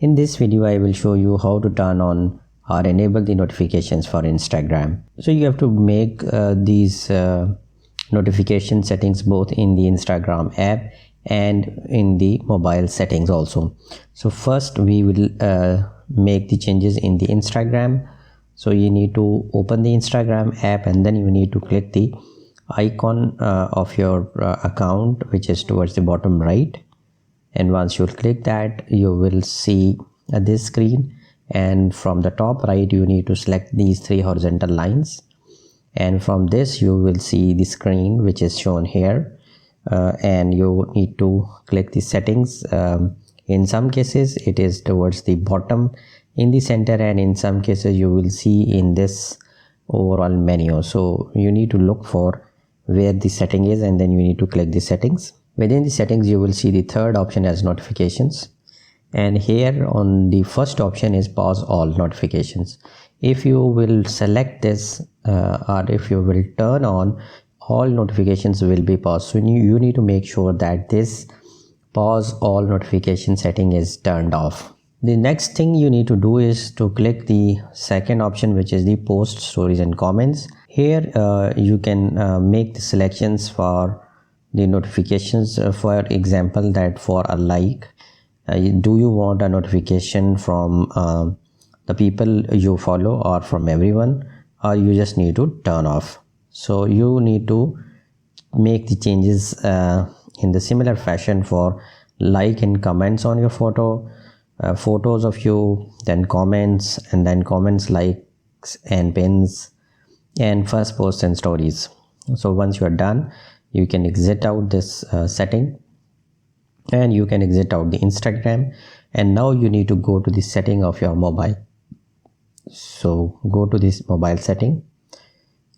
In this video, I will show you how to turn on or enable the notifications for Instagram. So you have to make these notification settings both in the Instagram app and in the mobile settings also. So first we will make the changes in the Instagram. So you need to open the Instagram app and then you need to click the icon of your account, which is towards the bottom right. And once you click that, you will see this screen, and from the top right you need to select these three horizontal lines, and from this you will see the screen which is shown here, and you need to click the settings. In some cases it is towards the bottom in the center, and in some cases you will see in this overall menu. So you need to look for where the setting is and then you need to click the settings. Within the settings you will see the third option as notifications, and here on the first option is pause all notifications. If you will select this or if you will turn on, all notifications will be paused. So you need to make sure that this pause all notification setting is turned off. The next thing you need to do is to click the second option, which is the post stories and comments. Here you can make the selections for the notifications. For example, that for a like, do you want a notification from the people you follow or from everyone, or you just need to turn off? So you need to make the changes in the similar fashion for like and comments on your photo, photos of you, then comments, and then comments, likes and pins, and first posts and stories. So once you are done, you can exit out this setting and you can exit out the Instagram, and now you need to go to the setting of your mobile. So go to this mobile setting.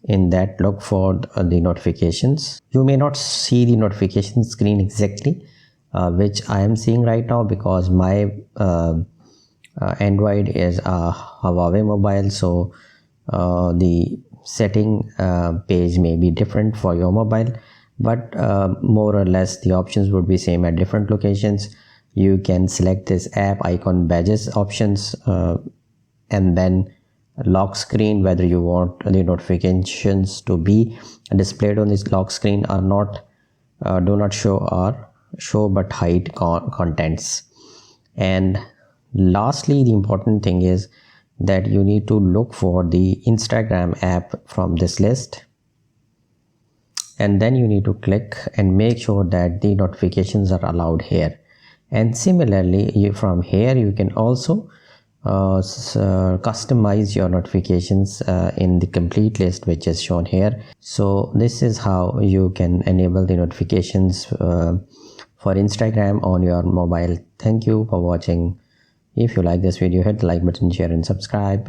In that, look for the notifications. You may not see the notification screen exactly which I am seeing right now, because my Android is a Huawei mobile, so the setting page may be different for your mobile, but more or less the options would be same at different locations. You can select this app icon badges options and then lock screen, whether you want the notifications to be displayed on this lock screen or not, do not show or show but hide contents. And lastly, the important thing is that you need to look for the Instagram app from this list, and then you need to click and make sure that the notifications are allowed here. And similarly, from here you can also customize your notifications in the complete list which is shown here. So this is how you can enable the notifications for Instagram on your mobile. Thank you for watching. If you like this video, hit the like button, share and subscribe.